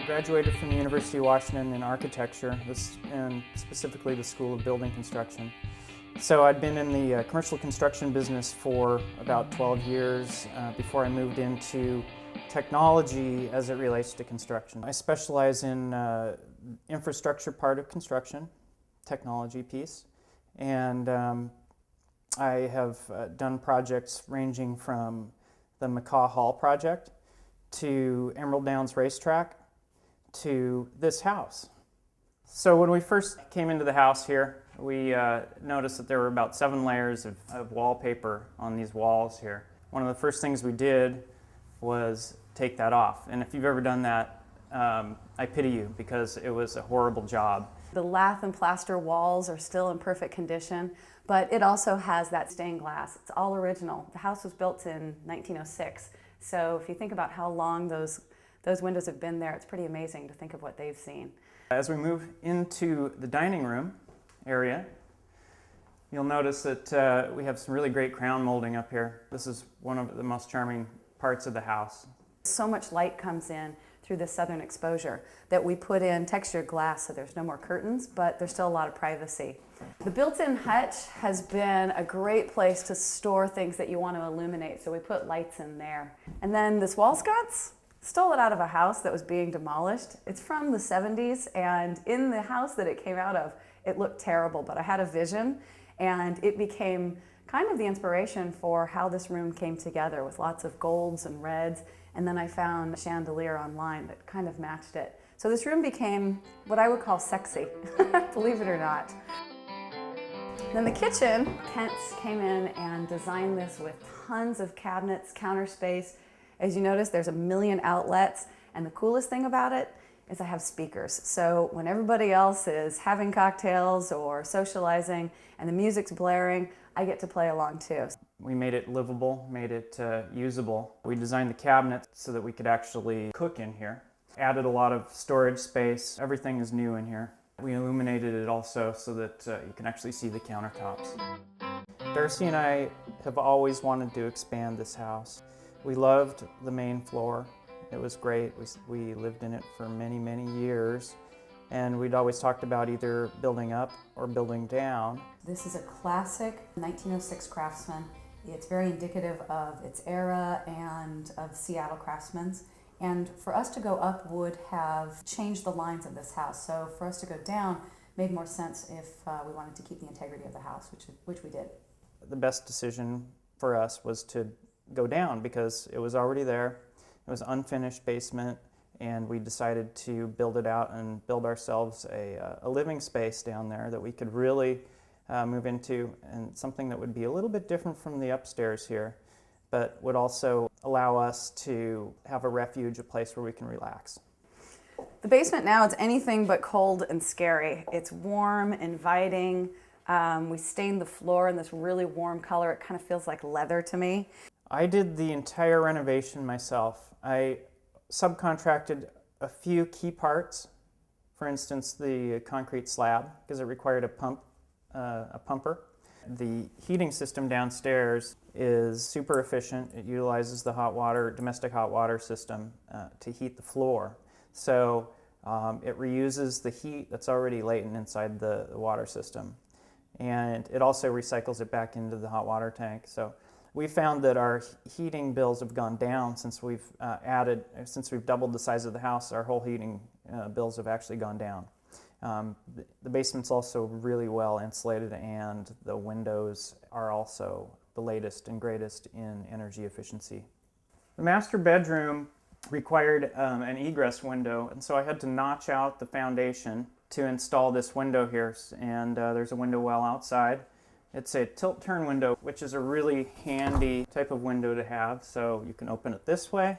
graduated from the University of Washington in architecture, and specifically the School of Building Construction. So I'd been in the commercial construction business for about 12 years before I moved into technology as it relates to construction. I specialize in infrastructure part of construction, technology piece, and I have done projects ranging from the McCaw Hall project to Emerald Downs Racetrack to this house. So when we first came into the house here, we noticed that there were about 7 layers of wallpaper on these walls here. One of the first things we did was take that off. And if you've ever done that, I pity you because it was a horrible job. The lath and plaster walls are still in perfect condition, but it also has that stained glass. It's all original. The house was built in 1906, so if you think about how long those windows have been there, it's pretty amazing to think of what they've seen. As we move into the dining room area, you'll notice that we have some really great crown molding up here. This is one of the most charming parts of the house. So much light comes in through the southern exposure that we put in textured glass, so there's no more curtains, but there's still a lot of privacy. The built-in hutch has been a great place to store things that you want to illuminate, so we put lights in there. And then this wall sconce, stole it out of a house that was being demolished. It's from the 70s, and in the house that it came out of, it looked terrible, but I had a vision, and it became kind of the inspiration for how this room came together with lots of golds and reds. And then I found a chandelier online that kind of matched it. So this room became what I would call sexy, believe it or not. Then the kitchen, Kent came in and designed this with tons of cabinets, counter space. As you notice, there's a million outlets, and the coolest thing about it is I have speakers. So when everybody else is having cocktails or socializing and the music's blaring, I get to play along too. We made it livable, made it usable. We designed the cabinets so that we could actually cook in here. Added a lot of storage space. Everything is new in here. We illuminated it also so that you can actually see the countertops. Darcy and I have always wanted to expand this house. We loved the main floor. It was great. We lived in it for many, many years. And we'd always talked about either building up or building down. This is a classic 1906 Craftsman. It's very indicative of its era and of Seattle craftsmen. And for us to go up would have changed the lines of this house. So for us to go down made more sense if we wanted to keep the integrity of the house, which we did. The best decision for us was to go down because it was already there. It was unfinished basement, and we decided to build it out and build ourselves a living space down there that we could really move into, and something that would be a little bit different from the upstairs here, but would also allow us to have a refuge, a place where we can relax. The basement now is anything but cold and scary. It's warm, inviting. We stained the floor in this really warm color. It kind of feels like leather to me. I did the entire renovation myself. I subcontracted a few key parts, for instance the concrete slab, because it required a pumper. The heating system downstairs is super efficient. It utilizes the domestic hot water system to heat the floor. So it reuses the heat that's already latent inside the water system. And it also recycles it back into the hot water tank. So we found that our heating bills have gone down since we've doubled the size of the house. Our whole heating bills have actually gone down. The basement's also really well insulated, and the windows are also the latest and greatest in energy efficiency. The master bedroom required an egress window, and so I had to notch out the foundation to install this window here, and there's a window well outside. It's a tilt-turn window, which is a really handy type of window to have. So you can open it this way,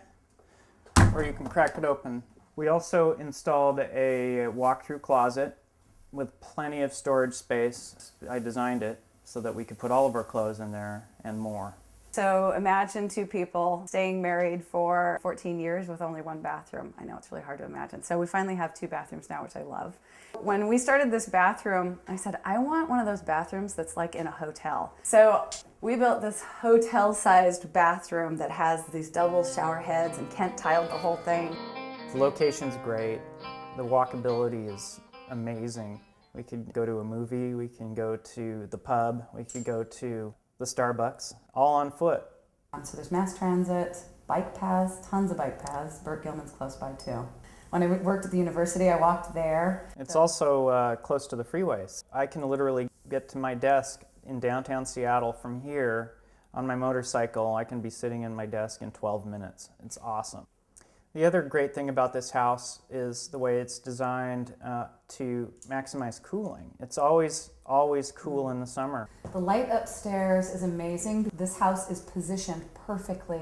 or you can crack it open. We also installed a walk-through closet with plenty of storage space. I designed it so that we could put all of our clothes in there and more. So imagine 2 people staying married for 14 years with only 1 bathroom. I know it's really hard to imagine. So we finally have 2 bathrooms now, which I love. When we started this bathroom, I said, I want one of those bathrooms that's like in a hotel. So we built this hotel-sized bathroom that has these double shower heads, and Kent tiled the whole thing. The location's great. The walkability is amazing. We could go to a movie, we can go to the pub, we could go to the Starbucks, all on foot. So there's mass transit, bike paths, tons of bike paths. Burt Gilman's close by too. When I worked at the university, I walked there. It's also close to the freeways. I can literally get to my desk in downtown Seattle from here on my motorcycle. I can be sitting in my desk in 12 minutes. It's awesome. The other great thing about this house is the way it's designed to maximize cooling. It's always cool in the summer. The light upstairs is amazing. This house is positioned perfectly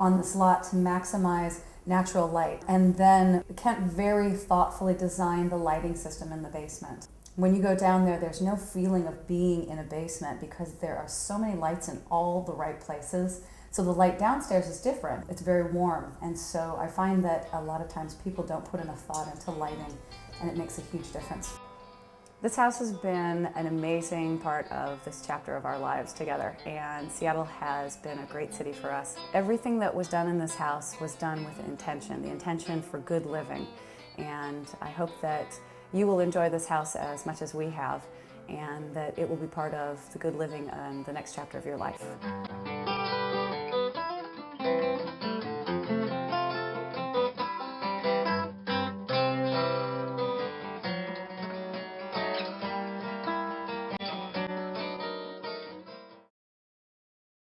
on this lot to maximize natural light. And then Kent very thoughtfully designed the lighting system in the basement. When you go down there, there's no feeling of being in a basement because there are so many lights in all the right places. So the light downstairs is different. It's very warm. And so I find that a lot of times people don't put enough thought into lighting, and it makes a huge difference. This house has been an amazing part of this chapter of our lives together, and Seattle has been a great city for us. Everything that was done in this house was done with intention, the intention for good living. And I hope that you will enjoy this house as much as we have, and that it will be part of the good living and the next chapter of your life.